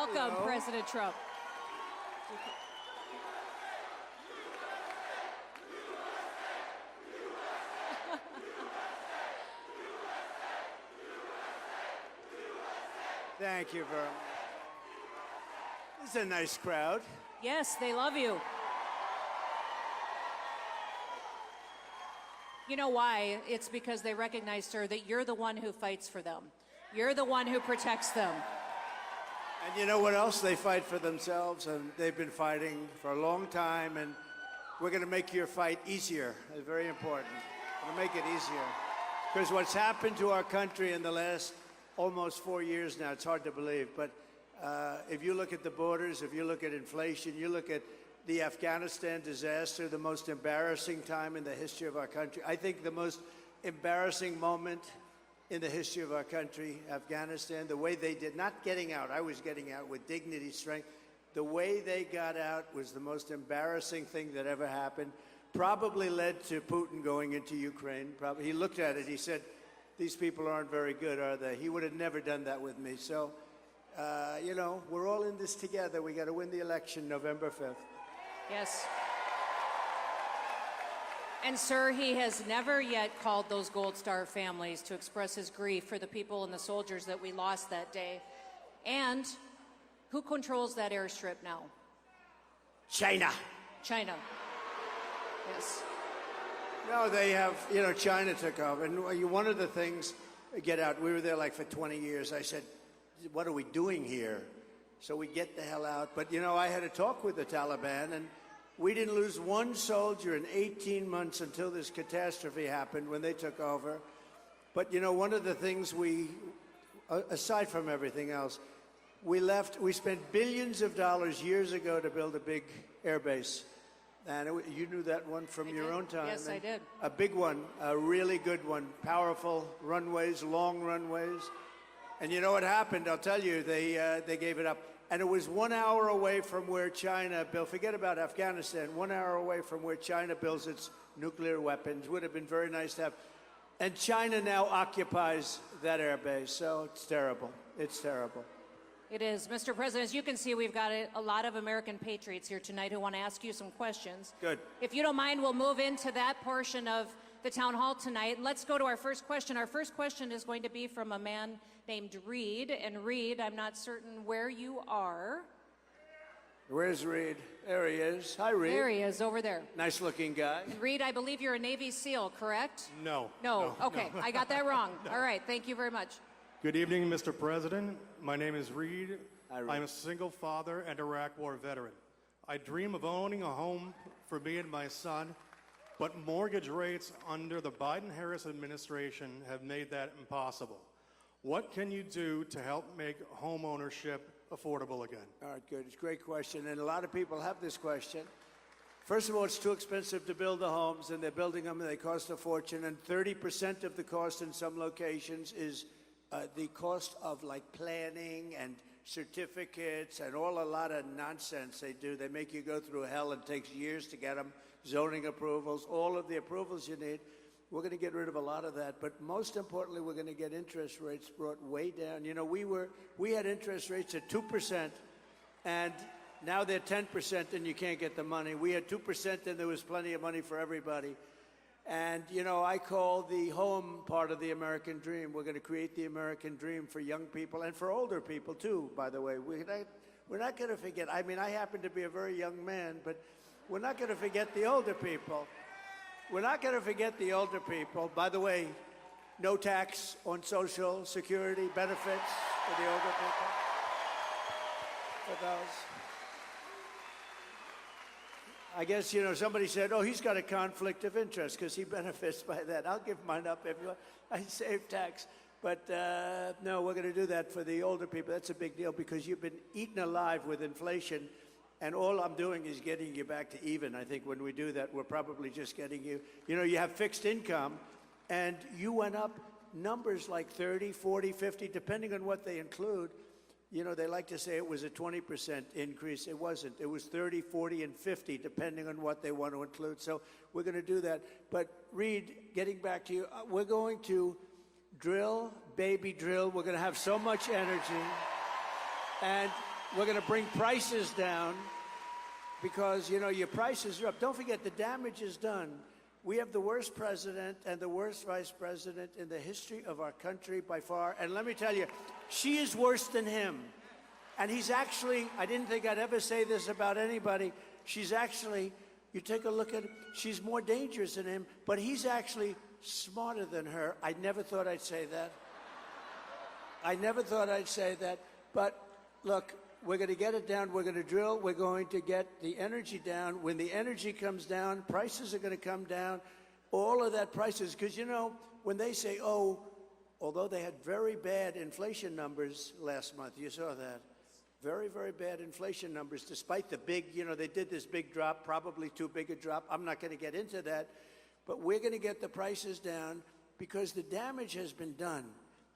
Welcome, Hello. President Trump. Thank you very much. This is a nice crowd. Yes, they love you. You know why? It's because they recognize, sir, that you're the one who fights for them. You're the one who protects them. And you know what else? They fight for themselves, and they've been fighting for a long time, and we're going to make your fight easier. It's very important. We'll make it easier. Because what's happened to our country in the last almost 4 years now, it's hard to believe, but if you look at the borders, if you look at inflation, you look at the Afghanistan disaster, the most embarrassing time in the history of our country. I think the most embarrassing moment in the history of our country, Afghanistan, the way they did, not getting out, I was getting out with dignity, strength. The way they got out was the most embarrassing thing that ever happened. Probably led to Putin going into Ukraine. Probably, he looked at it, he said, these people aren't very good, are they? He would have never done that with me. So, you know, we're all in this together. We got to win the election November 5th. Yes. And, sir, he has never yet called those Gold Star families to express his grief for the people and the soldiers that we lost that day. And who controls that airstrip now? China. China. Yes. No, they have, you know, China took over. And one of the things, get out, we were there like for 20 years. I said, what are we doing here? So we get the hell out. But, you know, I had a talk with the Taliban, and we didn't lose one soldier in 18 months until this catastrophe happened when they took over. But, you know, one of the things we, aside from everything else, we spent billions of dollars years ago to build a big air base. And you knew that one from your own time. Yes, I did. A big one, a really good one, powerful runways, long runways. And you know what happened? I'll tell you, they gave it up. And it was 1 hour away from where China built, forget about Afghanistan, 1 hour away from where China builds its nuclear weapons. Would have been very nice to have. And China now occupies that air base, so it's terrible. It's terrible. It is. Mr. President, as you can see, we've got a lot of American patriots here tonight who want to ask you some questions. Good. If you don't mind, we'll move into that portion of the town hall tonight. Let's go to our first question. Our first question is going to be from a man named Reed. And Reed, I'm not certain where you are. Where's Reed? There he is. Hi, Reed. There he is, over there. Nice-looking guy. And Reed, I believe you're a Navy SEAL, correct? No. No. Okay, I got that wrong. All right, thank you very much. Good evening, Mr. President. My name is Reed. Hi, Reed. I'm a single father and Iraq War veteran. I dream of owning a home for me and my son, but mortgage rates under the Biden-Harris administration have made that impossible. What can you do to help make home ownership affordable again? All right, good. It's a great question, and a lot of people have this question. First of all, it's too expensive to build the homes, and they're building them, and they cost a fortune, and 30% of the cost in some locations is the cost of, like, planning and certificates and a lot of nonsense they do. They make you go through hell. It takes years to get them, zoning approvals, all of the approvals you need. We're going to get rid of a lot of that, but most importantly, we're going to get interest rates brought way down. You know, we had interest rates at 2%, and now they're 10%, and you can't get the money. We had 2%, and there was plenty of money for everybody. And, you know, I call the home part of the American dream. We're going to create the American dream for young people and for older people, too, by the way. We're not going to forget. I mean, I happen to be a very young man, but we're not going to forget the older people. We're not going to forget the older people. By the way, no tax on Social Security benefits for the older people. For those. I guess, you know, somebody said, oh, he's got a conflict of interest because he benefits by that. I'll give mine up if I save tax. But no, we're going to do that for the older people. That's a big deal because you've been eaten alive with inflation. And all I'm doing is getting you back to even. I think when we do that, we're probably just getting you, you know, you have fixed income, and you went up numbers like 30, 40, 50, depending on what they include. You know, they like to say it was a 20% increase. It wasn't. It was 30, 40, and 50, depending on what they want to include. So we're going to do that. But, Reed, getting back to you, we're going to drill, baby drill. We're going to have so much energy. And We're going to bring prices down because, you know, your prices are up. Don't forget, the damage is done. We have the worst president and the worst vice president in the history of our country by far. And let me tell you, she is worse than him. And he's actually, I didn't think I'd ever say this about anybody. She's actually, you take a look at, she's more dangerous than him, but he's actually smarter than her. I never thought I'd say that. I never thought I'd say that. But look, we're going to get it down. We're going to drill. We're going to get the energy down. When the energy comes down, prices are going to come down. All of that prices, because, you know, when they say, oh, although they had very bad inflation numbers last month, you saw that. Very, very bad inflation numbers, despite the big, you know, they did this big drop, probably too big a drop. I'm not going to get into that. But we're going to get the prices down because the damage has been done.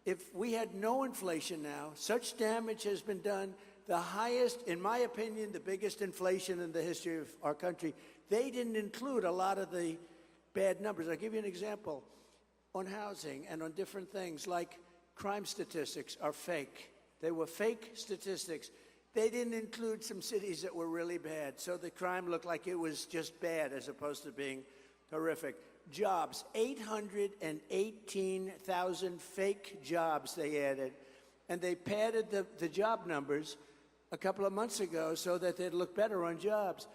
If we had no inflation now, such damage has been done. The highest, in my opinion, the biggest inflation in the history of our country. They didn't include a lot of the bad numbers. I'll give you an example. On housing and on different things, like crime statistics are fake. They were fake statistics. They didn't include some cities that were really bad. So the crime looked like it was just bad as opposed to being horrific. Jobs, 818,000 fake jobs they added. And they padded the job numbers a couple of months ago so that they'd look better on jobs.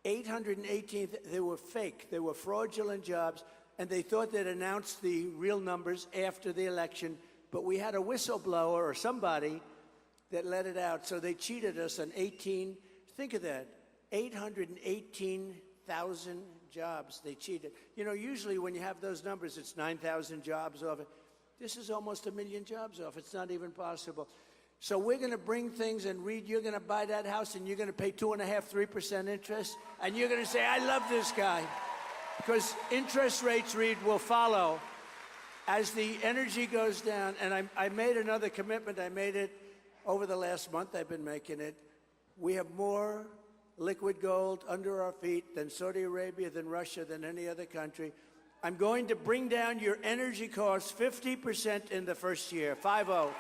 818, they were fake. They were fraudulent jobs, and they thought they'd announce the real numbers after the election, but we had a whistleblower or somebody that let it out, so they cheated us on 18, think of that, 818,000 jobs they cheated. You know, usually when you have those numbers, it's 9,000 jobs off it. This is almost 1 million jobs off. It's not even possible. So we're going to bring things, and Reed, you're going to buy that house, and you're going to pay 2.5%, 3% interest, and you're going to say, I love this guy. Because interest rates, Reed, will follow as the energy goes down. And I made another commitment. I made it over the last month. I've been making it. We have more liquid gold under our feet than Saudi Arabia, than Russia, than any other country. I'm going to bring down your energy costs 50% in the first year. 50, 50%.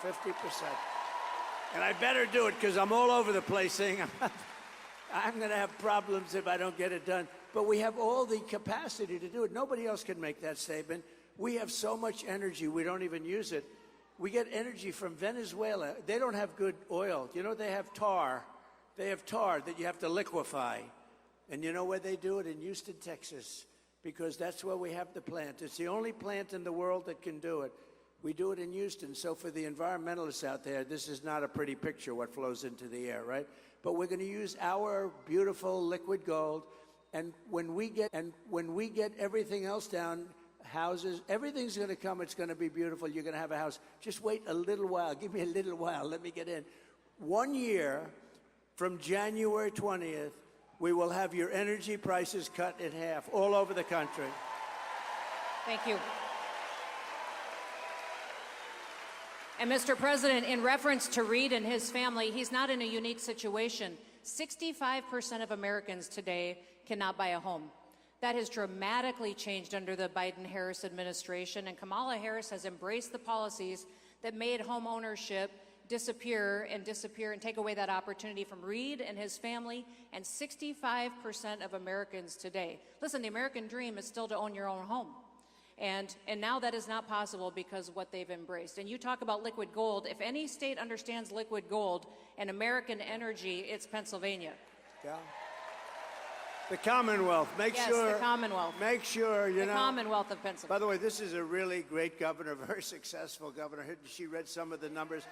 And I better do it because I'm all over the place saying I'm going to have problems if I don't get it done. But we have all the capacity to do it. Nobody else can make that statement. We have so much energy, we don't even use it. We get energy from Venezuela. They don't have good oil. You know, they have tar. They have tar that you have to liquefy. And you know where they do it? In Houston, Texas, because that's where we have the plant. It's the only plant in the world that can do it. We do it in Houston. So for the environmentalists out there, this is not a pretty picture, what flows into the air, right? But we're going to use our beautiful liquid gold. And when we get everything else down, houses, everything's going to come. It's going to be beautiful. You're going to have a house. Just wait a little while. Give me a little while. Let me get in. 1 year from January 20th, we will have your energy prices cut in half all over the country. Thank you. And Mr. President, in reference to Reed and his family, he's not in a unique situation. 65% of Americans today cannot buy a home. That has dramatically changed under the Biden-Harris administration, and Kamala Harris has embraced the policies that made home ownership disappear and take away that opportunity from Reed and his family, and 65% of Americans today. Listen, the American dream is still to own your own home. And now that is not possible because of what they've embraced. And you talk about liquid gold. If any state understands liquid gold and American energy, it's Pennsylvania. Yeah. The Commonwealth. Make sure. Yes, the Commonwealth. Make sure, you know. The Commonwealth of Pennsylvania. By the way, this is a really great governor, very successful governor. She read some of the numbers.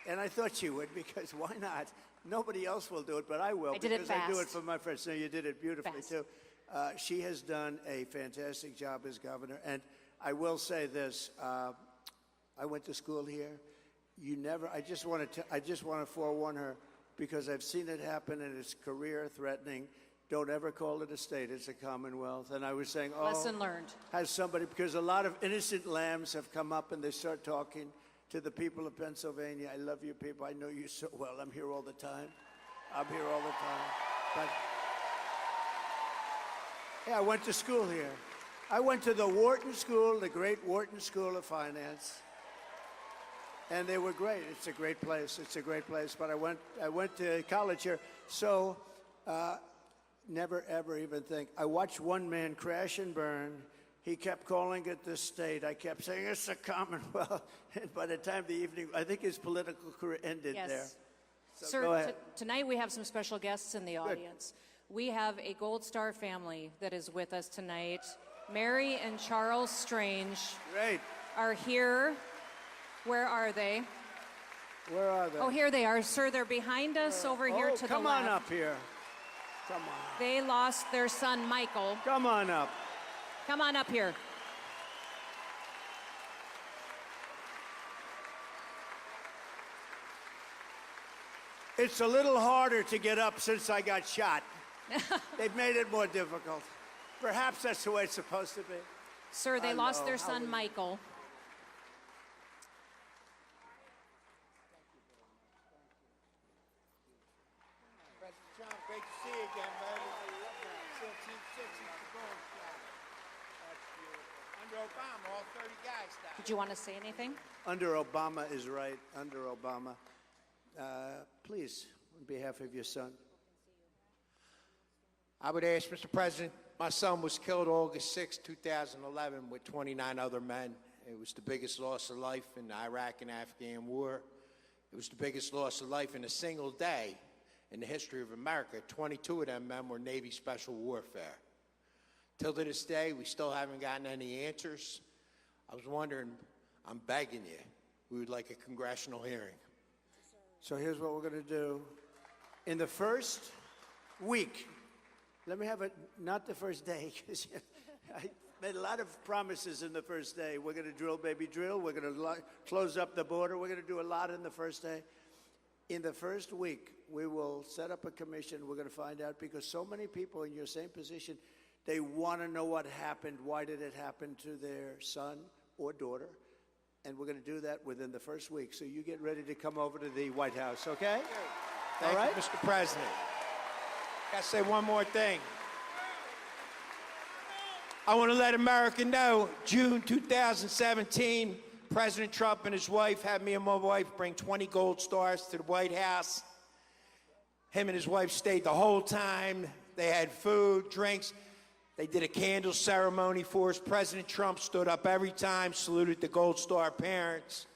And I thought she would, because why not? Nobody else will do it, but I will. I did it because I do it fast. for my friends. So you did it beautifully, Fast. too. She has done a fantastic job as governor. And I will say this. I went to school here. I just want to forewarn her, because I've seen it happen and it's career-threatening. Don't ever call it a state. It's a Commonwealth. And I was saying, Lesson learned. Has somebody, because a lot of innocent lambs have come up and they start talking to the people of Pennsylvania. I love you people. I know you so well. I'm here all the time. I'm here all the time. But yeah, I went to school here. I went to the Wharton School, the great Wharton School of Finance. and they were great. It's a great place. It's a great place. But I went to college here, so never ever even think. I watched one man crash and burn. He kept calling it the state. I kept saying it's the Commonwealth. And by the time the evening, I think his political career ended Yes. there. So go Sir, ahead. tonight we have some special guests in the audience. We have a Gold Star family that is with us tonight. Mary and Charles Strange Great. are here. Where are they? Where are they? Oh, here they are, sir. They're behind us over here to the come left. on up here. Come on. They lost their son, Michael. Come on up. Come on up here. It's a little harder to get up since I got shot. They've made it more difficult. Perhaps that's the way it's supposed to be. Sir, they lost their Hello. How son, are you? Michael. President Trump, great to see you again, buddy. Still Team 6 is the gold shot. That's beautiful. Under Obama, all 30 guys died. Did you want to say anything? Under Obama is right. Under Obama. Please, on behalf of your son. I would ask, Mr. President, my son was killed August 6, 2011 with 29 other men. It was the biggest loss of life in the Iraq and Afghan war. It was the biggest loss of life in a single day in the history of America. 22 of them men were Navy Special Warfare. Till to this day, we still haven't gotten any answers. I was wondering, I'm begging you, we would like a congressional hearing. So here's what we're going to do. In the first week, let me have it, not the first day, because I made a lot of promises in the first day. We're going to drill, baby, drill. We're going to close up the border. We're going to do a lot in the first day. In the first week, we will set up a commission. We're going to find out, because so many people in your same position, they want to know what happened. Why did it happen to their son or daughter? And we're going to do that within the first week. So you get ready to come over to the White House, okay? Thank All right? you, Mr. President. Got to say one more thing. I want to let America know, June 2017, President Trump and his wife had me and my wife bring 20 gold stars to the White House. Him and his wife stayed the whole time. They had food, drinks. They did a candle ceremony for us. President Trump stood up every time, saluted the Gold Star parents.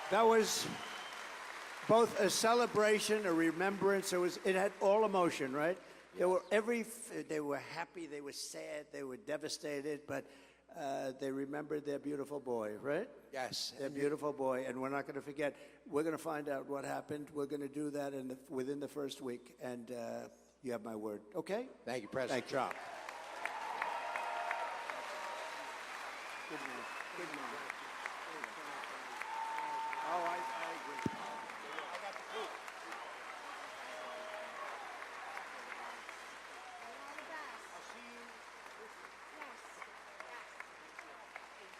That was both a celebration, a remembrance. It had all emotion, right? They were happy, they were sad, they were devastated, but they remembered their beautiful boy, right? Yes. Their beautiful boy, and we're not going to forget. We're going to find out what happened. We're going to do that within the first week, and you have my word. Okay? Thank you, President Trump. Good man. Good man. Oh, I agree.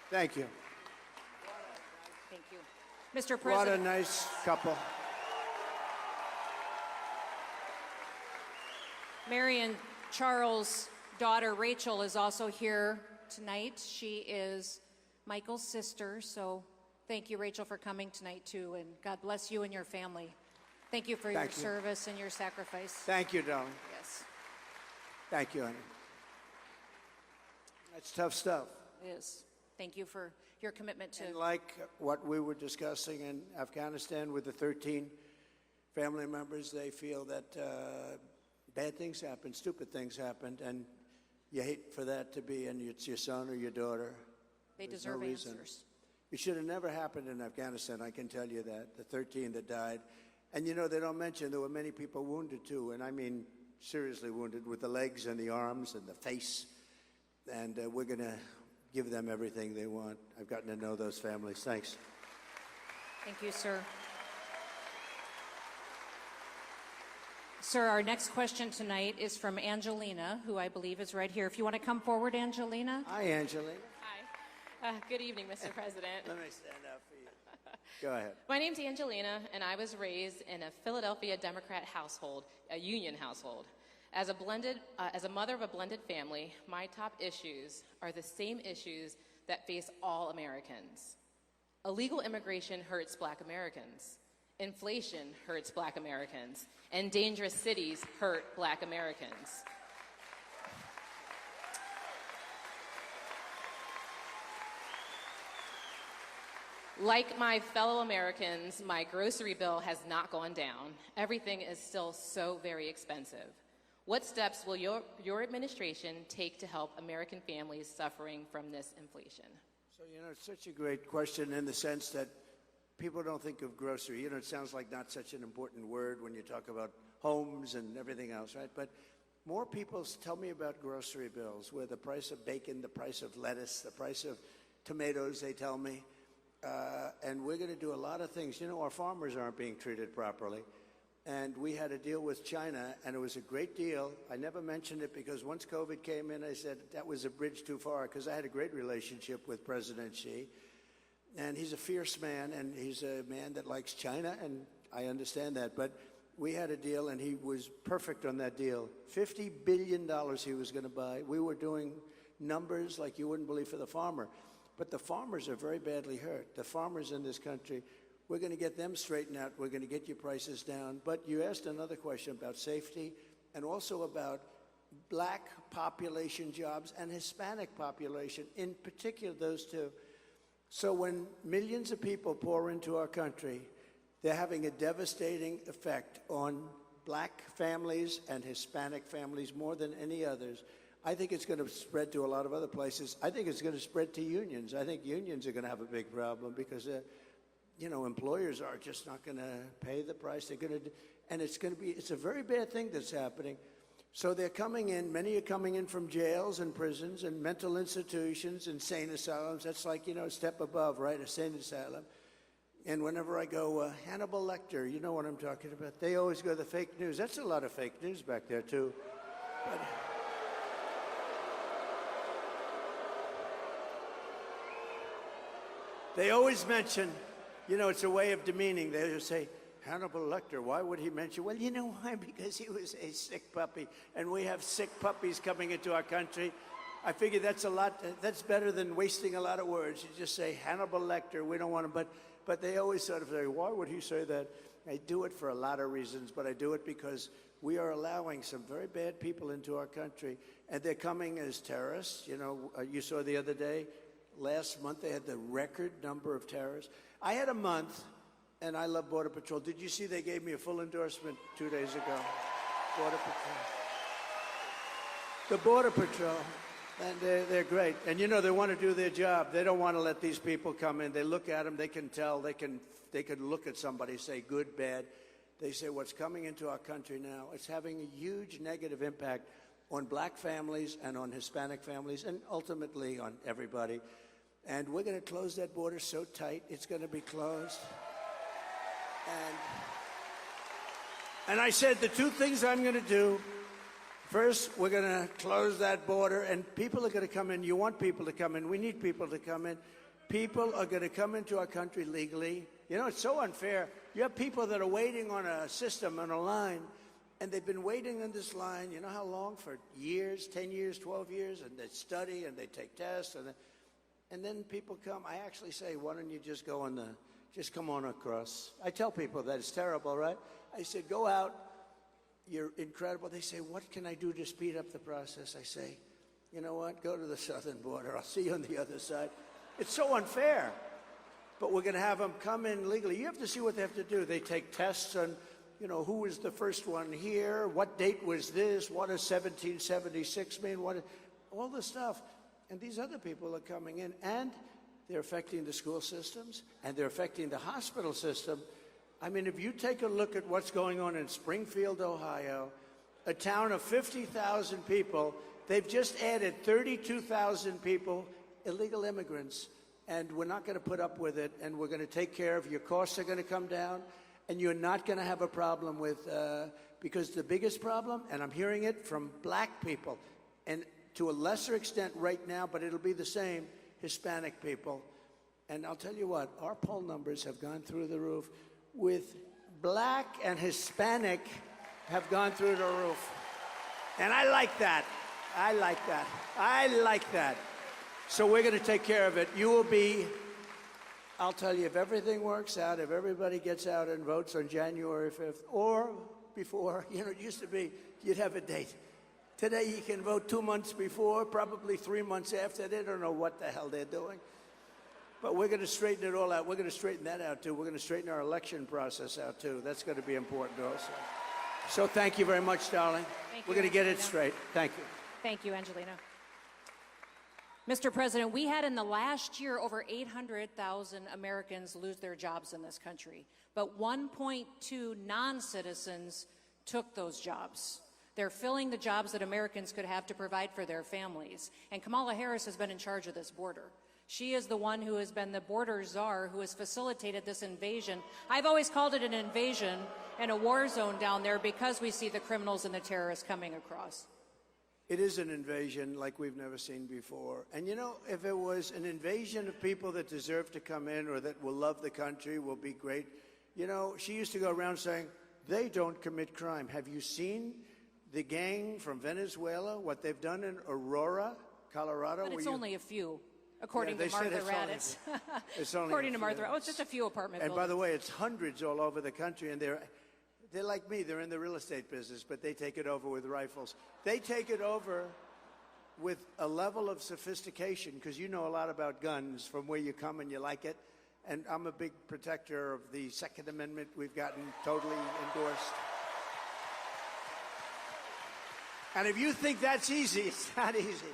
Thank you. Thank you. Mr. What a President. nice couple. Mary and Charles' daughter, Rachel, is also here tonight. She is Michael's sister, so thank you, Rachel, for coming tonight, too, and God bless you and your family. Thank you for your Thank you. service and your sacrifice. Thank you, darling. Yes, Thank you, honey. That's tough stuff. it is. Thank you for your commitment to... And like what we were discussing in Afghanistan with the 13 family members, they feel that bad things happened, stupid things happened, and you hate for that to be, and it's your son or your daughter. They There's deserve no reason. answers. It should have never happened in Afghanistan, I can tell you that, the 13 that died. And you know, they don't mention there were many people wounded too, and I mean seriously wounded with the legs and the arms and the face. And we're going to give them everything they want. I've gotten to know those families. Thanks. Thank you, sir. Sir, our next question tonight is from Angelina, who I believe is right here. If you want to come forward, Angelina. Hi, Angelina. Hi. Good evening, Mr. President. Let me stand up for you. Go ahead. My name's Angelina, and I was raised in a Philadelphia Democrat household, a union household. As a mother of a blended family, my top issues are the same issues that face all Americans. Illegal immigration hurts Black Americans. Inflation hurts Black Americans. And dangerous cities hurt Black Americans. Like my fellow Americans, my grocery bill has not gone down. Everything is still so very expensive. What steps will your administration take to help American families suffering from this inflation? So, it's such a great question in the sense that people don't think of grocery. It sounds like not such an important word when you talk about homes and everything else, right? But more people tell me about grocery bills, where the price of bacon, the price of lettuce, the price of tomatoes, they tell me. And we're going to do a lot of things. Our farmers aren't being treated properly. And we had a deal with China, and it was a great deal. I never mentioned it because once COVID came in, I said that was a bridge too far, because I had a great relationship with President Xi. And he's a fierce man, and he's a man that likes China, and I understand that. But we had a deal, and he was perfect on that deal. $50 billion he was going to buy. We were doing numbers like you wouldn't believe for the farmer. But the farmers are very badly hurt. The farmers in this country, we're going to get them straightened out. We're going to get your prices down. But you asked another question about safety and also about Black population jobs and Hispanic population, in particular those two. So when millions of people pour into our country, they're having a devastating effect on Black families and Hispanic families more than any others. I think it's going to spread to a lot of other places. I think it's going to spread to unions. I think unions are going to have a big problem because, employers are just not going to pay the price. They're going to, and it's a very bad thing that's happening. So they're coming in, many are coming in from jails and prisons and mental institutions, insane asylums. That's like, a step above, right? A insane asylum. And whenever I go, Hannibal Lecter, you know what I'm talking about. They always go the fake news. That's a lot of fake news back there, too. But, they always mention, it's a way of demeaning. They just say, Hannibal Lecter, why would he mention? Well, you know why? Because he was a sick puppy, and we have sick puppies coming into our country. I figure that's better than wasting a lot of words. You just say Hannibal Lecter, we don't want him, but they always sort of say, why would he say that? I do it for a lot of reasons, but I do it because we are allowing some very bad people into our country, and they're coming as terrorists. You saw the other day, last month, they had the record number of terrorists. I had a month, and I love Border Patrol. Did you see they gave me a full endorsement 2 days ago? Border Patrol. The Border Patrol, and they're great. And, they want to do their job. They don't want to let these people come in. They look at them. They can tell. They can look at somebody, say good, bad. They say what's coming into our country now, it's having a huge negative impact on Black families and on Hispanic families and ultimately on everybody. And we're going to close that border so tight, it's going to be closed. And I said the two things I'm going to do. First, we're going to close that border, and people are going to come in. You want people to come in. We need people to come in. People are going to come into our country legally. It's so unfair. You have people that are waiting on a system, on a line, and they've been waiting in this line, you know how long? For years, 10 years, 12 years, and they study and they take tests, and then people come. I actually say, why don't you just come on across? I tell people that it's terrible, right? I said, go out. You're incredible. They say, what can I do to speed up the process? I say, you know what? Go to the southern border. I'll see you on the other side. It's so unfair. But we're going to have them come in legally. You have to see what they have to do. They take tests on, who was the first one here? What date was this? What does 1776 mean? All this stuff. And these other people are coming in, and they're affecting the school systems, and they're affecting the hospital system. I mean, if you take a look at what's going on in Springfield, Ohio, a town of 50,000 people, they've just added 32,000 people, illegal immigrants, and we're not going to put up with it, and we're going to take care of your costs are going to come down, and you're not going to have a problem with, because the biggest problem, and I'm hearing it from Black people, and to a lesser extent right now, but it'll be the same, Hispanic people. And I'll tell you what, our poll numbers have gone through the roof. With Black and Hispanic have gone through the roof. And I like that. I like that. I like that. So we're going to take care of it. You will be, I'll tell you, if everything works out, if everybody gets out and votes on January 5th or before, it used to be you'd have a date. Today you can vote 2 months before, probably 3 months after. They don't know what the hell they're doing. But we're going to straighten it all out. We're going to straighten that out, too. We're going to straighten our election process out, too. That's going to be important also. So thank you very much, darling. We're going to get it straight. Thank you. Thank you, Angelina. Mr. President, we had in the last year over 800,000 Americans lose their jobs in this country, but 1.2 non-citizens took those jobs. They're filling the jobs that Americans could have to provide for their families. And Kamala Harris has been in charge of this border. She is the one who has been the border czar who has facilitated this invasion. I've always called it an invasion and a war zone down there because we see the criminals and the terrorists coming across. It is an invasion like we've never seen before. And if it was an invasion of people that deserve to come in or that will love the country, will be great. She used to go around saying, they don't commit crime. Have you seen the gang from Venezuela, what they've done in Aurora, Colorado? But it's only a few, according Yeah, to Martha Raddatz. It's only According a to few. Martha Raddatz. Oh, it's just a few apartment And buildings. by the way, it's hundreds all over the country, and they're like me. They're in the real estate business, but they take it over with rifles. They take it over with a level of sophistication, because you know a lot about guns from where you come and you like it. And I'm a big protector of the Second Amendment. We've gotten totally endorsed. And if you think that's easy, it's not easy.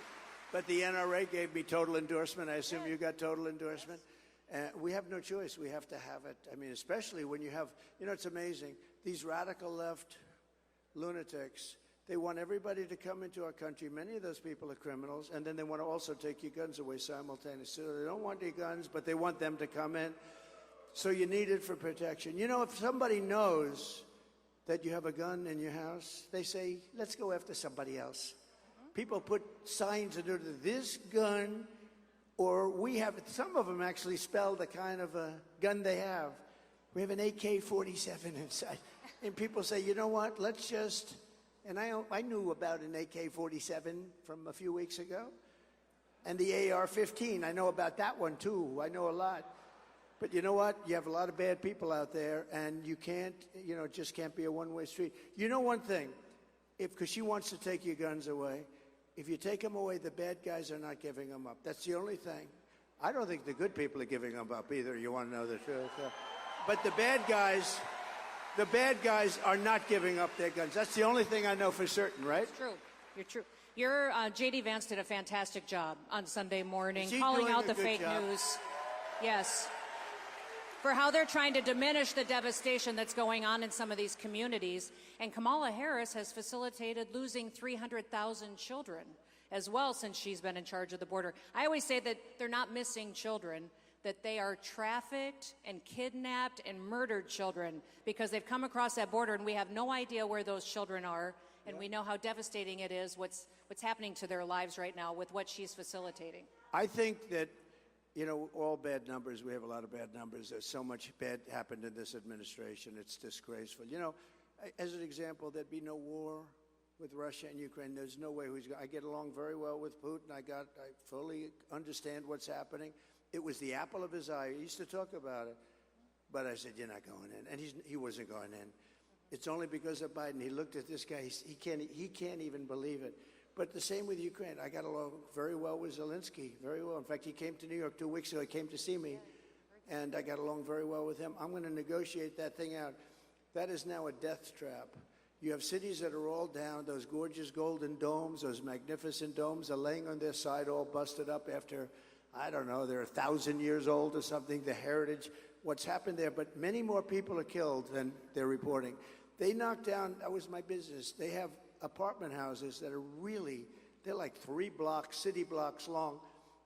But the NRA gave me total endorsement. I assume you got total endorsement. We have no choice. We have to have it. I mean, especially when you have, it's amazing. These radical left lunatics, they want everybody to come into our country. Many of those people are criminals, and then they want to also take your guns away simultaneously. So they don't want your guns, but they want them to come in. So you need it for protection. If somebody knows that you have a gun in your house, they say, let's go after somebody else. People put signs under this gun, or we have, some of them actually spell the kind of a gun they have. We have an AK-47 inside. And people say, you know what, let's just, and I knew about an AK-47 from a few weeks ago. And the AR-15, I know about that one too. I know a lot. But you know what? You have a lot of bad people out there, and you can't, it just can't be a one-way street. You know one thing, because she wants to take your guns away, if you take them away, the bad guys are not giving them up. That's the only thing. I don't think the good people are giving them up either, you want to know the truth. But the bad guys are not giving up their guns. That's the only thing I know for certain, right? It's true. You're true. Your J.D. Vance did a fantastic job on Sunday morning, Is he calling doing out a the good fake job? news. Yes. For how they're trying to diminish the devastation that's going on in some of these communities. And Kamala Harris has facilitated losing 300,000 children as well since she's been in charge of the border. I always say that they're not missing children, that they are trafficked and kidnapped and murdered children because they've come across that border and we have no idea where those children are. And we know how devastating it is, what's happening to their lives right now with what she's facilitating. I think that, all bad numbers, we have a lot of bad numbers. There's so much bad happened in this administration. It's disgraceful. As an example, there'd be no war with Russia and Ukraine. There's no way I get along very well with Putin. I fully understand what's happening. It was the apple of his eye. He used to talk about it. But I said, you're not going in. And he wasn't going in. It's only because of Biden. He looked at this guy. He can't even believe it. But the same with Ukraine. I got along very well with Zelensky, very well. In fact, he came to New York 2 weeks ago. He came to see me, and I got along very well with him. I'm going to negotiate that thing out. That is now a death trap. You have cities that are all down. Those gorgeous golden domes, those magnificent domes are laying on their side, all busted up after, I don't know, they're 1,000 years old or something, the heritage, what's happened there. But many more people are killed than they're reporting. They knocked down, that was my business. They have apartment houses that are they're like 3 blocks, city blocks long,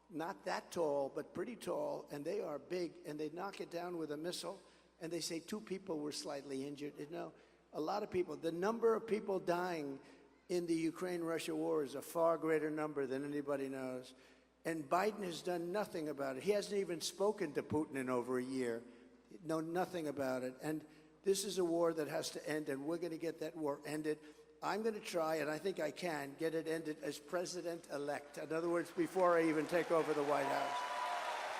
not that tall, but pretty tall, and they are big, and they knock it down with a missile, and they say 2 people were slightly injured. A lot of people. The number of people dying in the Ukraine-Russia war is a far greater number than anybody knows, and Biden has done nothing about it. He hasn't even spoken to Putin in over a year. Know nothing about it, and this is a war that has to end, and we're going to get that war ended. I'm going to try, and I think I can, get it ended as president-elect. In other words, before I even take over the White House.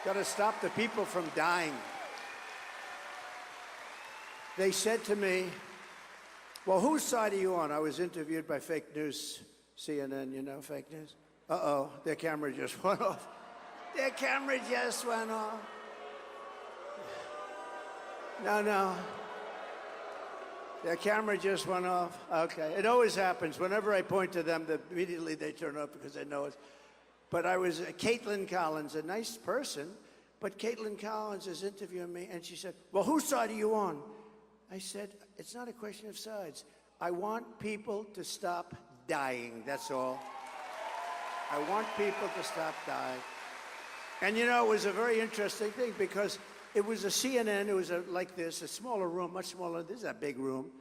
Got to stop the people from dying. They said to me, well, whose side are you on? I was interviewed by fake news, CNN, you know, fake news. Uh-oh, their camera just went off. Their camera just went off. No. Their camera just went off. Okay, it always happens. Whenever I point to them, immediately they turn off because they know it. But I was Caitlin Collins, a nice person, but Caitlin Collins is interviewing me, and she said, well, whose side are you on? I said, it's not a question of sides. I want people to stop dying, that's all. I want people to stop dying. And you know, it was a very interesting thing because it was a CNN, it was like this, a smaller room, much smaller. This is a big room.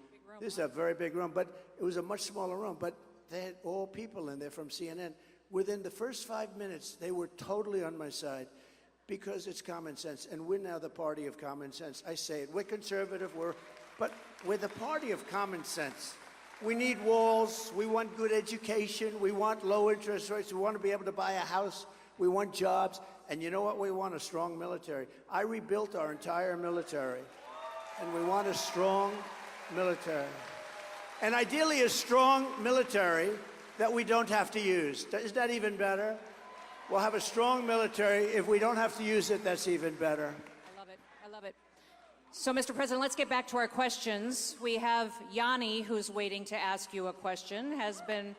This is a very big room, but it was a much smaller room. But they had all people in there from CNN. Within the first 5 minutes, they were totally on my side because it's common sense. And we're now the party of common sense. I say it, we're conservative, but we're the party of common sense. We need walls, we want good education, we want low interest rates, we want to be able to buy a house, we want jobs, and you know what we want? A strong military. I rebuilt our entire military, and we want a strong military. And ideally a strong military that we don't have to use. Is that even better? We'll have a strong military. If we don't have to use it, that's even better. I love it. So, Mr. President, let's get back to our questions. We have Yanni, who's waiting to ask you a question, has been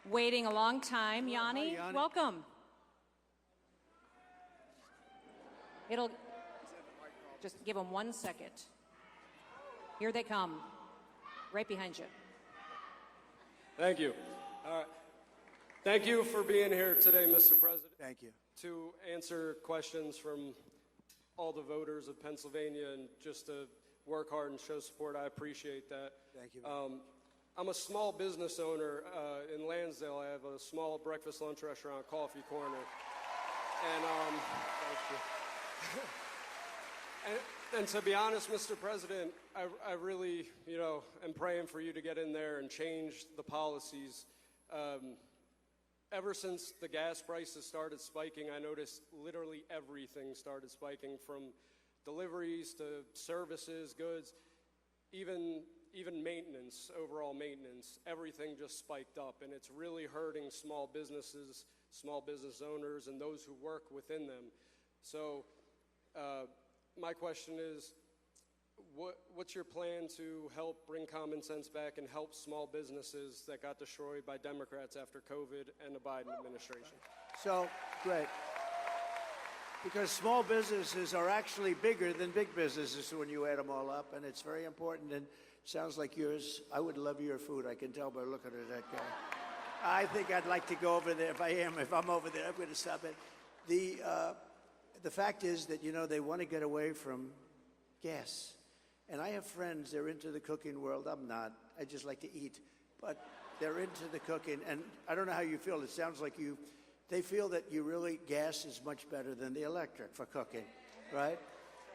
waiting a long time. Yanni, Yanni. welcome. It'll just give them 1 second. Here they come, right behind you. Thank you. Thank you for being here today, Mr. President. Thank you. To answer questions from all the voters of Pennsylvania and just to work hard and show support. I appreciate that. Thank you. I'm a small business owner in Lansdale. I have a small breakfast lunch restaurant, Coffee Corner. And thank you. And to be honest, Mr. President, I really, am praying for you to get in there and change the policies. Ever since the gas prices started spiking, I noticed literally everything started spiking, from deliveries to services, goods, even maintenance, overall maintenance. Everything just spiked up, and it's really hurting small businesses, small business owners, and those who work within them. So my question is, what's your plan to help bring common sense back and help small businesses that got destroyed by Democrats after COVID and the Biden administration? So, great. Because small businesses are actually bigger than big businesses when you add them all up, and it's very important. And sounds like yours. I would love your food. I can tell by looking at that guy. I think I'd like to go over there. If I'm over there, I'm going to stop it. The fact is that, they want to get away from gas. And I have friends, they're into the cooking world. I'm not. I just like to eat. But they're into the cooking. And I don't know how you feel. It sounds like they feel that gas is much better than the electric for cooking, right?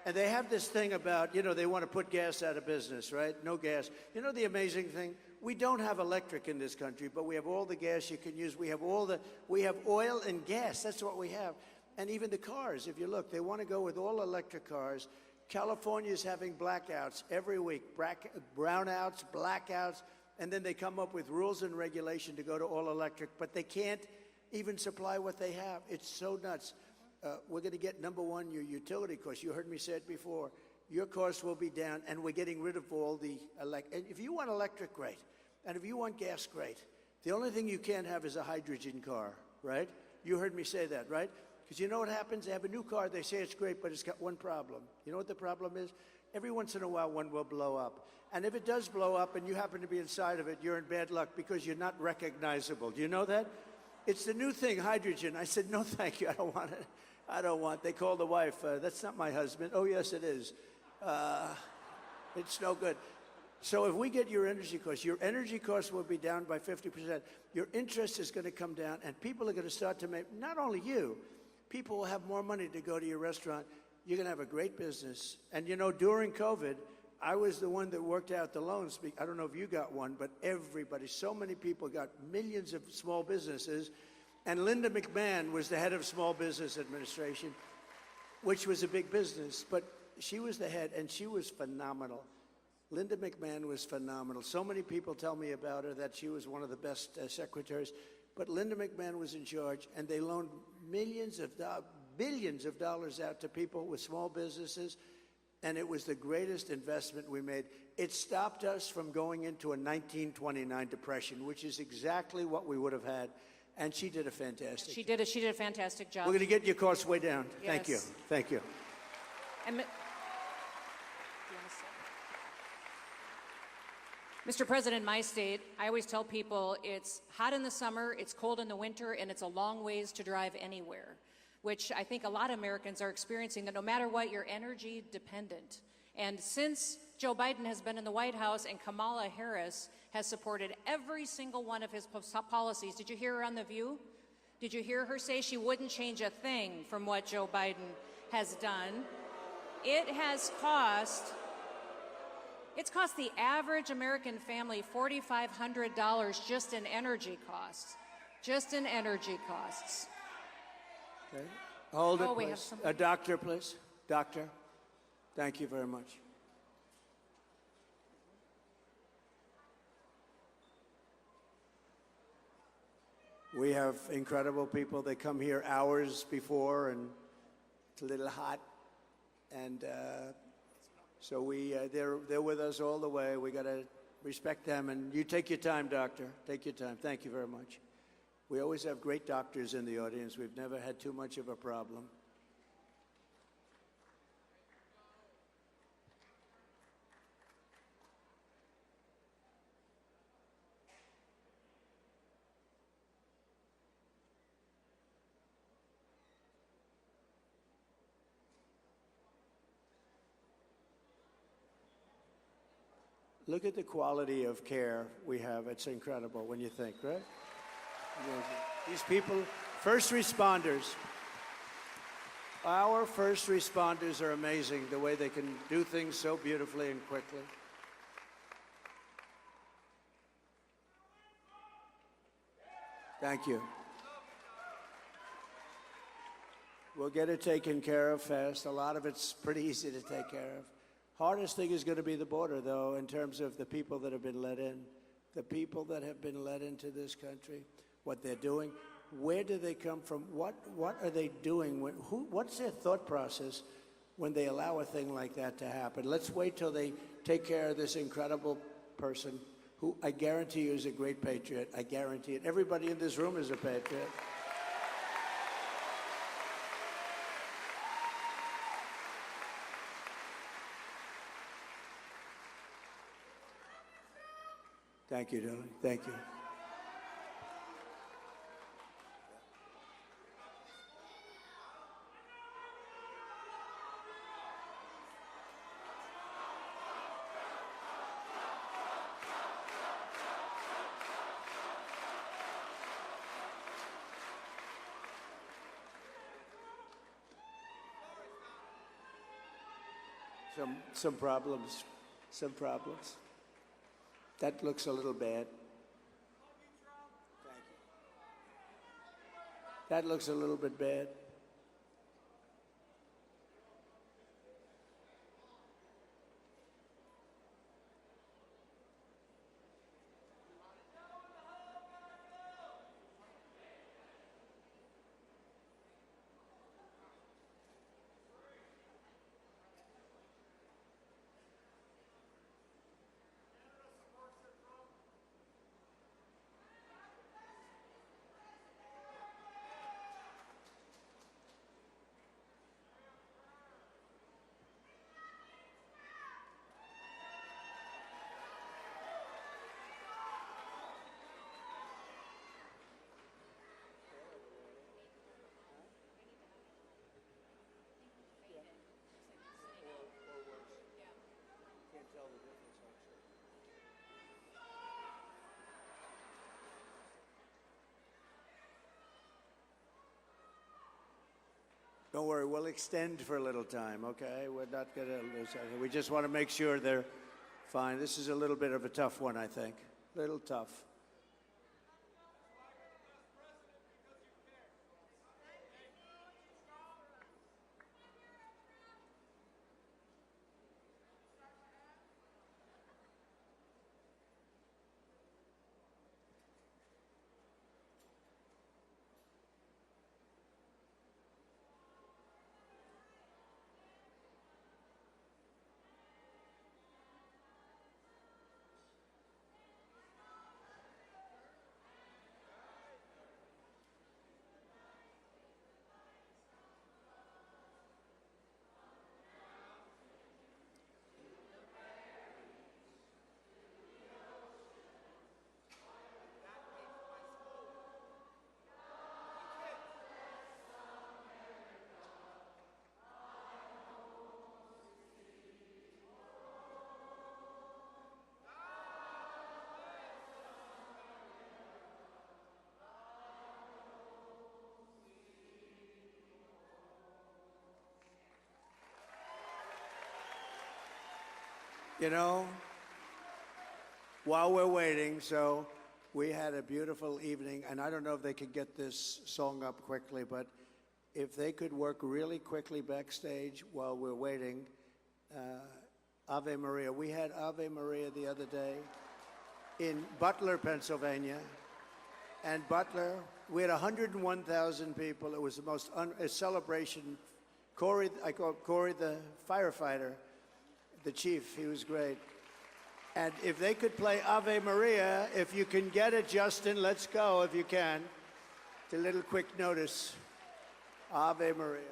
And they have this thing about, they want to put gas out of business, right? No gas. The amazing thing? We don't have electric in this country, but we have all the gas you can use. We have oil and gas. That's what we have. And even the cars, if you look, they want to go with all electric cars. California is having blackouts every week, brownouts, blackouts, and then they come up with rules and regulation to go to all electric, but they can't even supply what they have. It's so nuts. We're going to get, number one, your utility costs. You heard me say it before. Your costs will be down, and we're getting rid of all the and if you want electric, great. And if you want gas, great. The only thing you can't have is a hydrogen car, right? You heard me say that, right? Because you know what happens? They have a new car, they say it's great, but it's got one problem. You know what the problem is? Every once in a while, one will blow up. And if it does blow up and you happen to be inside of it, you're in bad luck because you're not recognizable. Do you know that? It's the new thing, hydrogen. I said, no, thank you, I don't want it. I don't want. They called the wife, that's not my husband. Oh, yes, it is. It's no good. So if we get your energy costs will be down by 50%. Your interest is going to come down, and people are going to start to make, not only you, people will have more money to go to your restaurant. You're going to have a great business. And during COVID, I was the one that worked out the loans. I don't know if you got one, but everybody, so many people got millions of small businesses. And Linda McMahon was the head of Small Business Administration, which was a big business. But she was the head, and she was phenomenal. Linda McMahon was phenomenal. So many people tell me about her that she was one of the best secretaries. But Linda McMahon was in charge, and they loaned billions of dollars out to people with small businesses, and it was the greatest investment we made. It stopped us from going into a 1929 depression, which is exactly what we would have had, and she did a fantastic job. She did a fantastic job. We're going to get your costs way down. Yes. Thank you. Thank you. And Mr. President, my state, I always tell people it's hot in the summer, it's cold in the winter, and it's a long ways to drive anywhere, which I think a lot of Americans are experiencing, that no matter what, you're energy dependent. And since Joe Biden has been in the White House and Kamala Harris has supported every single one of his policies, did you hear her on The View? Did you hear her say she wouldn't change a thing from what Joe Biden has done? It's cost the average American family $4,500 just in energy costs. Just in energy costs. Okay. Hold it, Oh, we have please. some- A doctor, please. Doctor, thank you very much. We have incredible people. They come here hours before, and it's a little hot, and so they're with us all the way. We got to respect them, and you take your time, doctor. Take your time. Thank you very much. We always have great doctors in the audience. We've never had too much of a problem. Look at the quality of care we have. It's incredible when you think, right? These people, first responders. Our first responders are amazing, the way they can do things so beautifully and quickly. Thank you. We'll get it taken care of fast. A lot of it's pretty easy to take care of. Hardest thing is going to be the border, though, in terms of the people that have been let in. The people that have been let into this country, what they're doing, where do they come from, what are they doing, what's their thought process when they allow a thing like that to happen? Let's wait till they take care of this incredible person who I guarantee you is a great patriot. I guarantee it. Everybody in this room is a patriot. Thank you, darling. Thank you. Some problems. Some problems. That looks a little bad. Thank you. That looks a little bit bad. Don't worry, we'll extend for a little time, okay? We're not going to lose anything. We just want to make sure they're fine. This is a little bit of a tough one, I think. A little tough. You know, while we're waiting, so we had a beautiful evening, and I don't know if they could get this song up quickly, but if they could work really quickly backstage while we're waiting, Ave Maria. We had Ave Maria the other day in Butler, Pennsylvania, and Butler, we had 101,000 people. It was the most a celebration. Corey, I call Corey the firefighter, the chief, he was great. And if they could play Ave Maria, if you can get it, Justin, let's go if you can. It's a little quick notice. Ave Maria.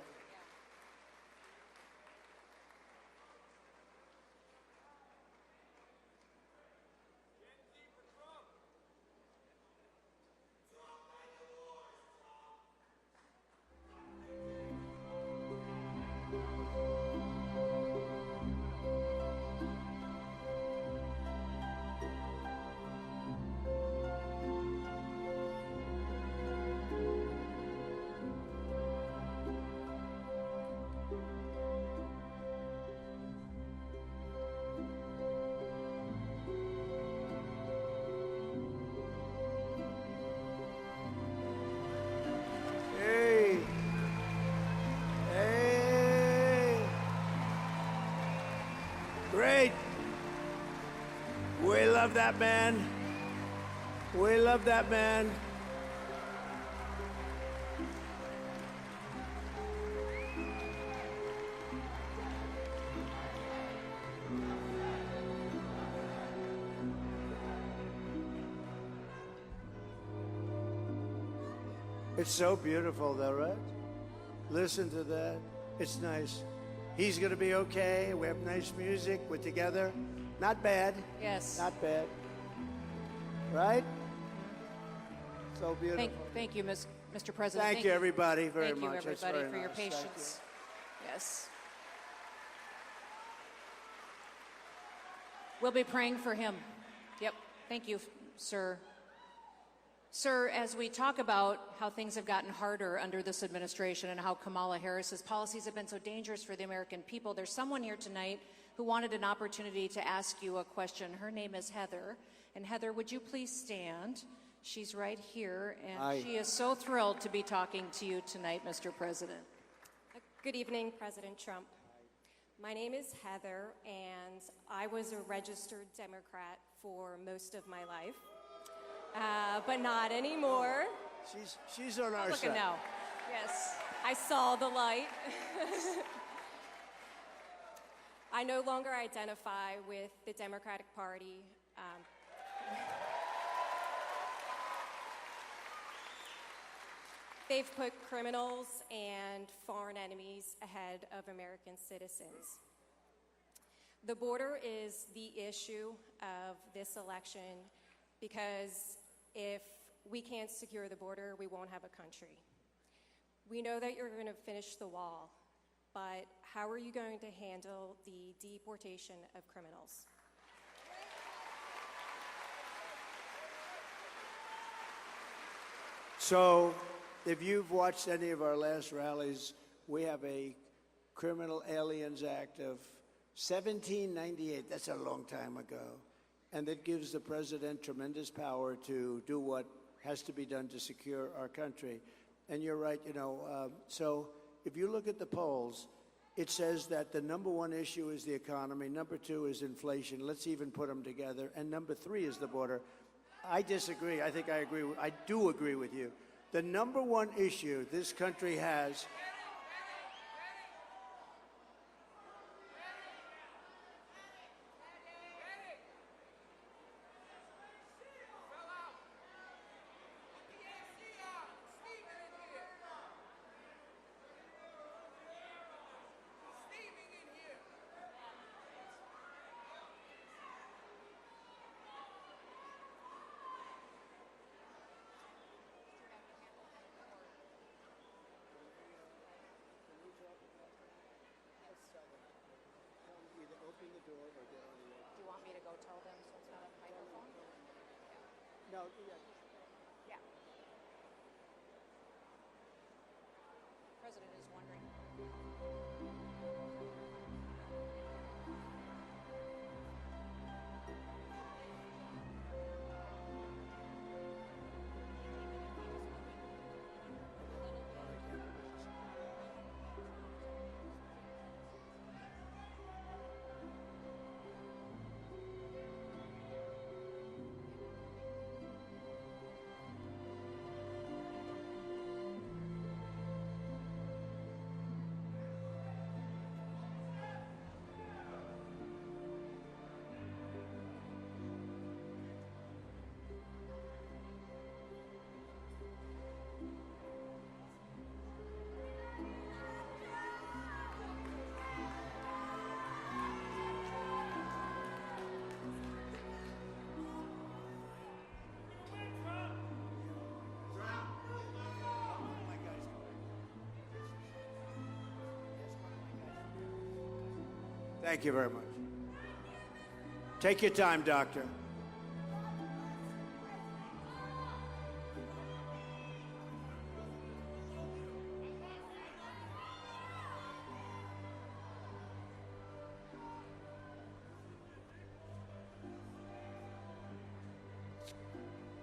Great. We love that man. We love that man. It's so beautiful though, right? Listen to that. It's nice. He's going to be okay. We have nice music. We're together. Not bad. Yes. Not bad. Right? So beautiful. Thank you, Mr. President. Thank you, everybody, very much. Thank you, That's everybody, very for your nice. Thank you. patience. Yes. We'll be praying for him. Yep. Thank you, sir. Sir, as we talk about how things have gotten harder under this administration and how Kamala Harris's policies have been so dangerous for the American people, there's someone here tonight who wanted an opportunity to ask you a question. Her name is Heather. And Heather, would you please stand? She's right here, and Hi. she is so thrilled to be talking to you tonight, Mr. President. Good evening, President Trump. My name is Heather, and I was a registered Democrat for most of my life. But not anymore. She's on our Look side. at now. Yes. I saw the light. I no longer identify with the Democratic Party. They've put criminals and foreign enemies ahead of American citizens. The border is the issue of this election because if we can't secure the border, we won't have a country. We know that you're going to finish the wall, but how are you going to handle the deportation of criminals? So, if you've watched any of our last rallies, we have a Criminal Aliens Act of 1798. That's a long time ago. And that gives the president tremendous power to do what has to be done to secure our country. And you're right, so if you look at the polls, it says that the number one issue is the economy, number two is inflation. Let's even put them together. And number three is the border. I disagree. I think I do agree with you. The number one issue this country has. Do you want me to go tell them so it's not a microphone? No, yeah. Yeah. President is wondering. Thank you very much. Take your time, Doctor.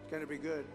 It's going to be good.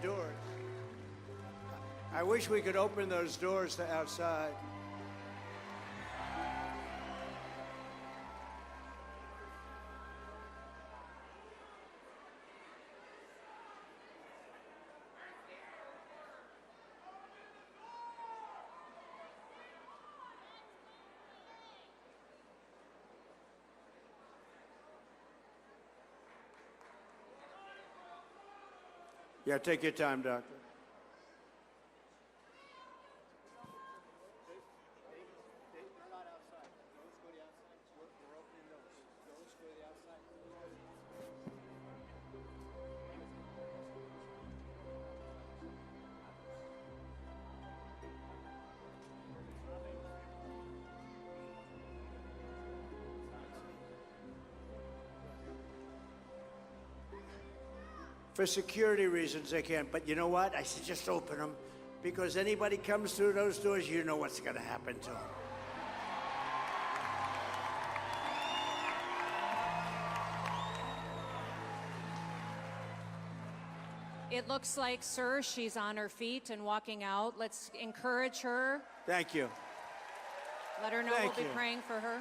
Doors. I wish we could open those doors to outside. Yeah, take your time, Doctor. For security reasons, they can't. But you know what? I said just open them, because anybody comes through those doors, you know what's going to happen to them. It looks like, sir, she's on her feet and walking out. Let's encourage her. Thank you. Let her know Thank we'll be you. praying for her.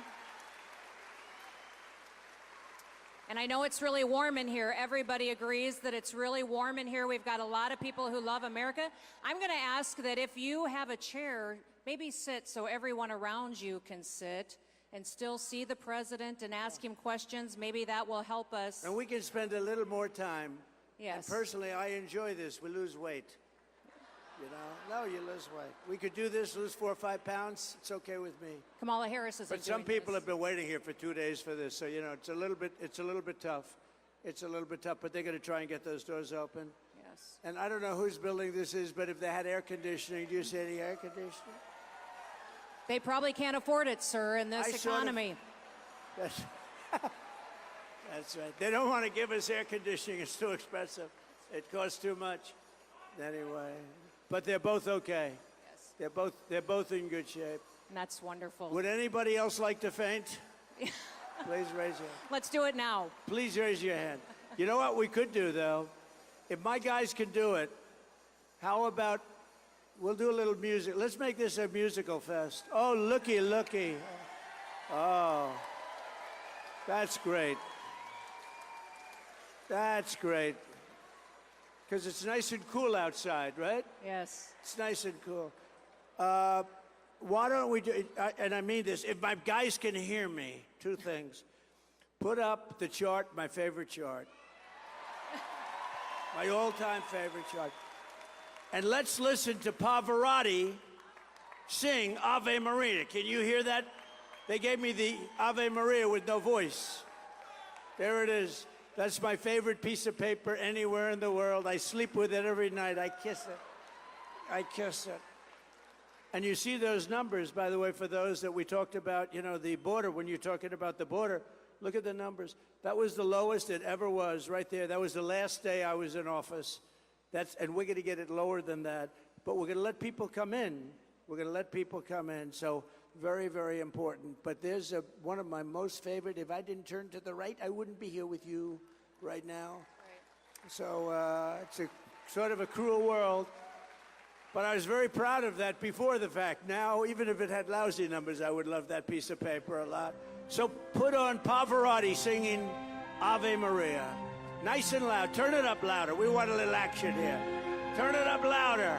And I know it's really warm in here. Everybody agrees that it's really warm in here. We've got a lot of people who love America. I'm going to ask that if you have a chair, maybe sit so everyone around you can sit. and still see the president and ask him questions. Maybe that will help us. And we can spend a little more time. Yes. And personally, I enjoy this. We lose weight. You know? No, you lose weight. We could do this, lose 4 or 5 pounds. It's okay with me. Kamala Harris isn't But some doing people this. have been waiting here for 2 days for this. So, you know, it's a little bit tough. It's a little bit tough, but they're going to try and get those doors open. Yes. And I don't know whose building this is, but if they had air conditioning, do you see any air conditioning? They probably can't afford it, sir, in this I sort of- economy. That's right. They don't want to give us air conditioning. It's too expensive. It costs too much. Anyway, but they're both okay. Yes. They're both in good shape. And that's wonderful. Would anybody else like to faint? Please raise your hand. Let's do it now. Please raise your hand. You know what we could do, though? If my guys can do it, how about we'll do a little music. Let's make this a musical fest. Oh, looky, looky. Oh, that's great. That's great. Because it's nice and cool outside, right? Yes. It's nice and cool. Why don't we do, and I mean this, if my guys can hear me, 2 things. Put up the chart, my favorite chart. My all-time favorite chart. And let's listen to Pavarotti sing Ave Maria. Can you hear that? They gave me the Ave Maria with no voice. There it is. That's my favorite piece of paper anywhere in the world. I sleep with it every night. I kiss it. I kiss it. And you see those numbers, by the way, for those that we talked about, you know, the border, when you're talking about the border, look at the numbers. That was the lowest it ever was right there. That was the last day I was in office. And we're going to get it lower than that. But we're going to let people come in. We're going to let people come in. So very, very important. But there's one of my most favorite. If I didn't turn to the right, I wouldn't be here with you right now. Right. So it's a sort of a cruel world. But I was very proud of that before the fact. Now, even if it had lousy numbers, I would love that piece of paper a lot. So put on Pavarotti singing Ave Maria. Nice and loud. Turn it up louder. We want a little action here. Turn it up louder.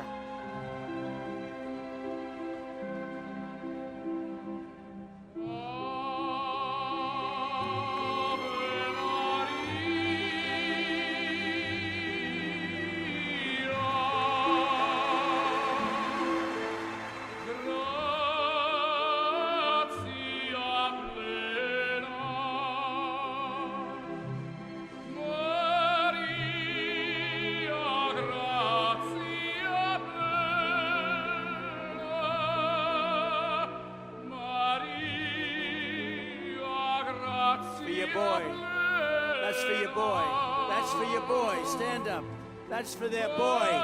Stand up. That's for their boy.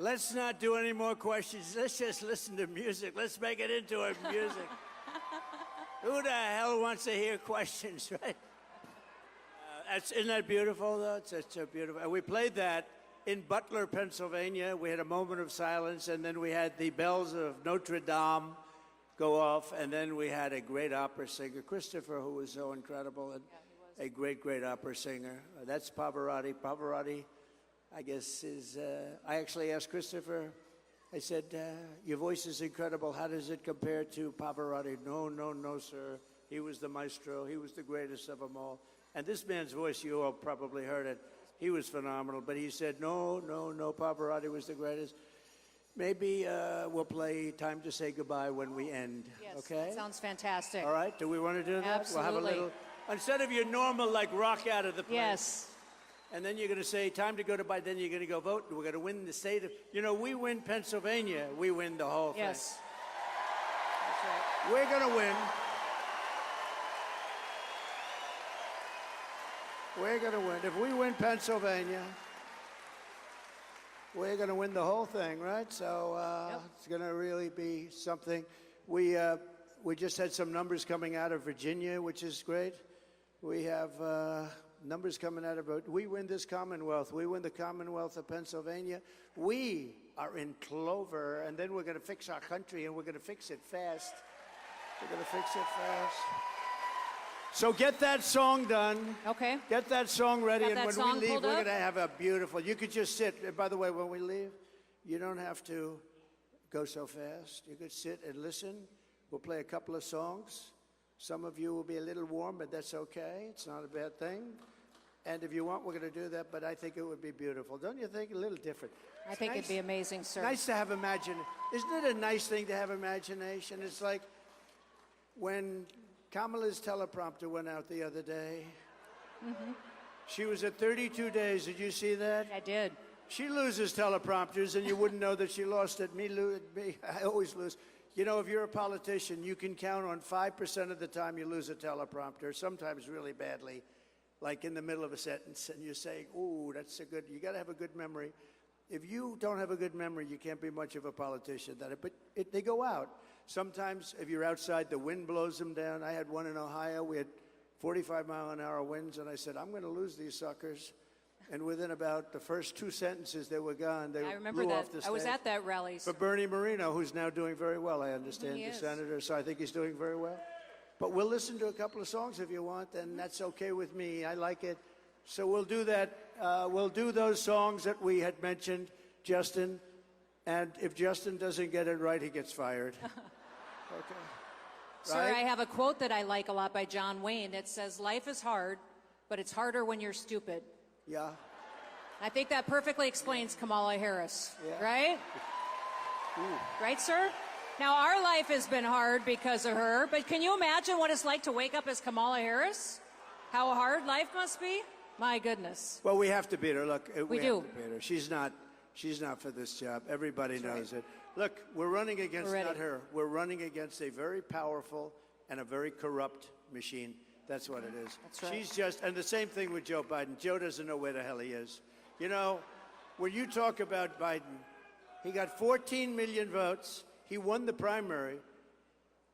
Let's not do any more questions. Let's just listen to music. Let's make it into a music. Who the hell wants to hear questions, right? Isn't that beautiful, though? It's such a beautiful. And we played that in Butler, Pennsylvania. We had a moment of silence, and then we had the bells of Notre Dame go off, and then we had a great opera singer, Christopher, who was so incredible, and a great, great opera singer. That's Pavarotti. Pavarotti, I guess, is... I actually asked Christopher, I said, your voice is incredible. How does it compare to Pavarotti? No, no, no, sir. He was the maestro. He was the greatest of them all. And this man's voice, you all probably heard it. He was phenomenal. But he said, no, no, no, Pavarotti was the greatest. Maybe we'll play Time to Say Goodbye when we end. Yes, okay? that sounds fantastic. All right. Do we want to do that? Absolutely. We'll have a little... Instead of your normal, like, rock out of the place. Yes. And then you're going to say, time to go to bye. Then you're going to go vote. We're going to win the state of... You know, we win Pennsylvania. We win the whole thing. Yes. That's right. We're going to win. We're going to win. If we win Pennsylvania, we're going to win the whole thing, right? So It's going to really be something. We just had some numbers coming out of Virginia, which is great. We have numbers coming out of... We win this Commonwealth. We win the Commonwealth of Pennsylvania. We are in clover, and then we're going to fix our country, and we're going to fix it fast. We're going to fix it fast. So get that song done. Okay. Get that song ready, Got and that when song we leave, pulled we're up? going to have a beautiful... You could just sit. And by the way, when we leave, you don't have to go so fast. You could sit and listen. We'll play a couple of songs. Some of you will be a little warm, but that's okay. It's not a bad thing. And if you want, we're going to do that, but I think it would be beautiful. Don't you think? A little different. I think it'd be amazing, sir. Nice to have imagination. Isn't it a nice thing to have imagination? It's like when Kamala's teleprompter went out the other day. Mm-hmm. She was at 32 days. Did you see that? I did. She loses teleprompters, and you wouldn't know that she lost it. Me, I always lose. You know, if you're a politician, you can count on 5% of the time you lose a teleprompter, sometimes really badly, like in the middle of a sentence, and you're saying, ooh, that's a good... You got to have a good memory. If you don't have a good memory, you can't be much of a politician. But they go out. Sometimes, if you're outside, the wind blows them down. I had one in Ohio. We had 45-mile-an-hour winds, and I said, I'm going to lose these suckers. And within about the first two sentences, they were gone. They I remember blew that. off the stage. I was at that rally. For Bernie Moreno, who's now doing very well, I understand, He the is. senator, so I think he's doing very well. But we'll listen to a couple of songs if you want, and that's okay with me. I like it. So we'll do that. We'll do those songs that we had mentioned, Justin, and if Justin doesn't get it right, he gets fired. Okay. Sir, Right? I have a quote that I like a lot by John Wayne. It says, life is hard, but it's harder when you're stupid. Yeah. I think that perfectly explains Kamala Harris, Yeah. right? Right, sir? Now, our life has been hard because of her, but can you imagine what it's like to wake up as Kamala Harris? How hard life must be? My goodness. Well, we have to beat her. Look, we do. have to beat her. She's not for this job. Everybody knows it. Look, we're running against We're ready. not her. We're running against a very powerful and a very corrupt machine. That's what it is. That's right. She's just, and the same thing with Joe Biden. Joe doesn't know where the hell he is. You know, when you talk about Biden, he got 14 million votes. He won the primary,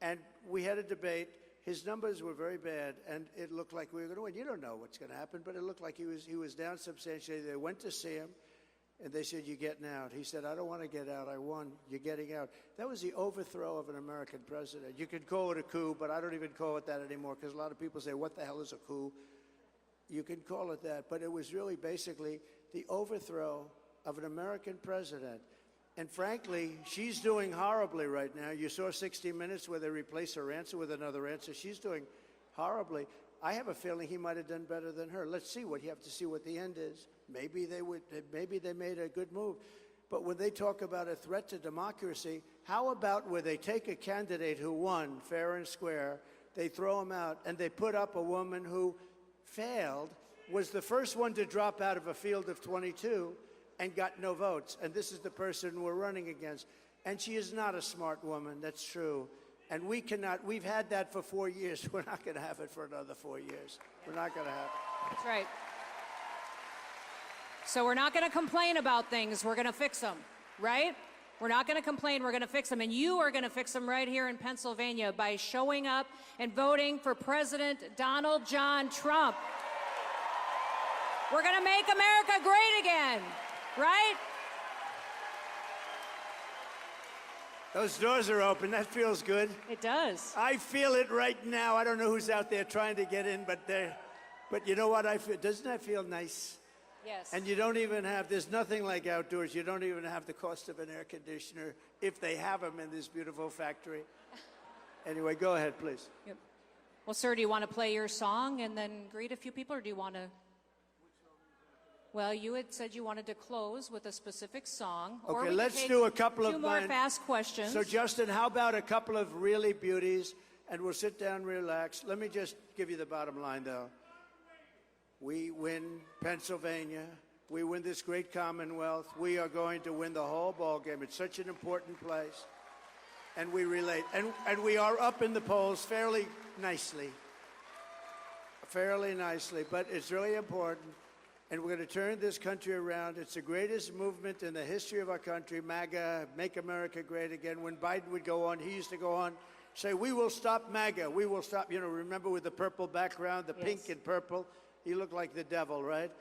and we had a debate. His numbers were very bad, and it looked like we were going to win. You don't know what's going to happen, but it looked like he was down substantially. They went to see him, and they said, "You're getting out." He said, "I don't want to get out. I won. You're getting out." That was the overthrow of an American president. You could call it a coup, but I don't even call it that anymore because a lot of people say, "What the hell is a coup?" You can call it that, but it was really basically the overthrow of an American president. And frankly, she's doing horribly right now. You saw 60 Minutes where they replaced her answer with another answer. She's doing horribly. I have a feeling he might have done better than her. Let's see what you have to see what the end is. Maybe they made a good move. But when they talk about a threat to democracy, how about where they take a candidate who won fair and square, they throw him out, and they put up a woman who failed, was the first one to drop out of a field of 22, and got no votes. And this is the person we're running against. And she is not a smart woman, that's true. And we've had that for 4 years. We're not going to have it for another 4 years. We're not going to have it. That's right. So we're not going to complain about things. We're going to fix them. right? We're not going to complain. We're going to fix them. And you are going to fix them right here in Pennsylvania by showing up and voting for President Donald John Trump. We're going to make America great again, right? Those doors are open. That feels good. It does. I feel it right now. I don't know who's out there trying to get in, but you know what I feel? Doesn't that feel nice? Yes. And you don't even have, there's nothing like outdoors. You don't even have the cost of an air conditioner if they have them in this beautiful factory. Anyway, go ahead, please. Yep. Well, sir, do you want to play your song and then greet a few people, or do you want to? Well, you had said you wanted to close with a specific song. Or Okay, we let's could take do a couple of two more mine. fast questions. So, Justin, how about a couple of really beauties, and we'll sit down, relax. Let me just give you the bottom line, though. We win Pennsylvania. We win this great Commonwealth. We are going to win the whole ball game. It's such an important place. And we relate. And we are up in the polls fairly nicely. Fairly nicely. But it's really important. And we're going to turn this country around. It's the greatest movement in the history of our country, MAGA, Make America Great Again. When Biden would go on, he used to go on, say, we will stop MAGA. We will stop, remember with the purple background, the pink and purple. He looked like the devil, right?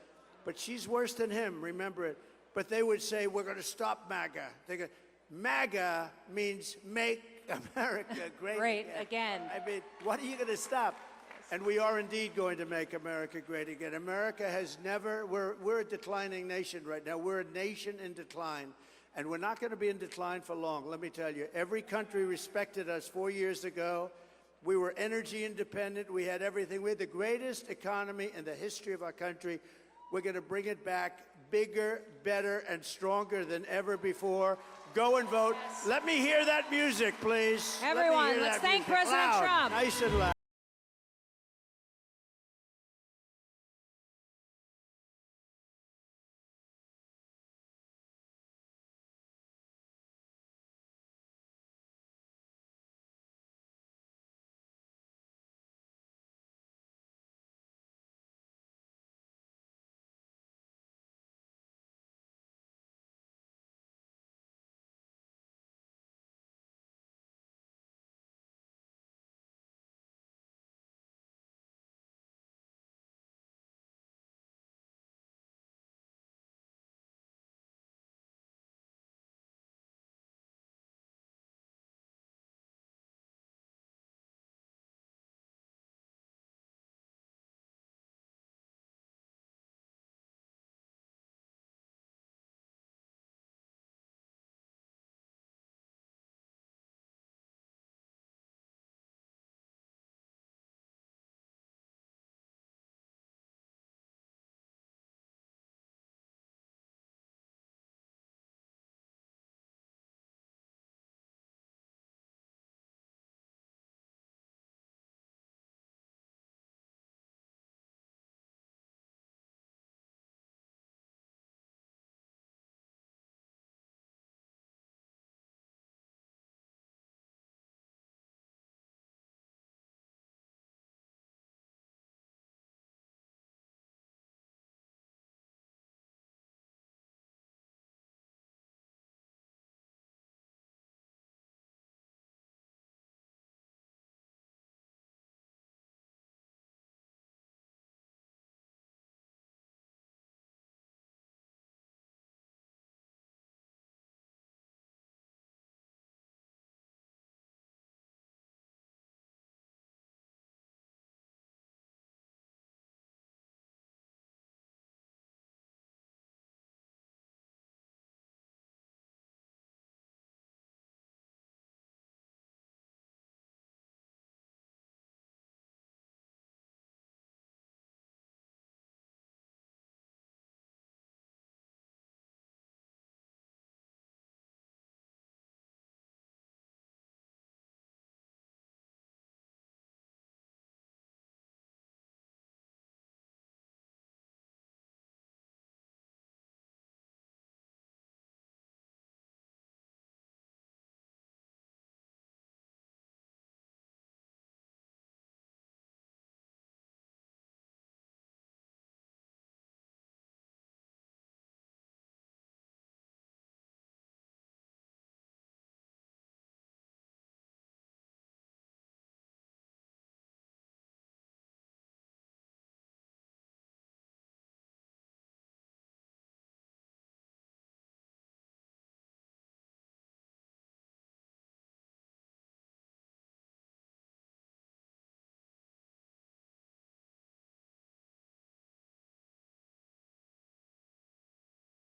But she's worse than him, remember it. But they would say, we're going to stop MAGA. They go, MAGA means Make America Great again. I mean, what are you going to stop? And we are indeed going to make America great again. America has never, we're a declining nation right now. We're a nation in decline. And we're not going to be in decline for long, let me tell you. Every country respected us 4 years ago. We were energy independent. We had everything. We had the greatest economy in the history of our country. We're going to bring it back bigger, better, and stronger than ever before. Go and vote. Let me hear that music, please. Everyone, let's thank President Trump. Nice and loud.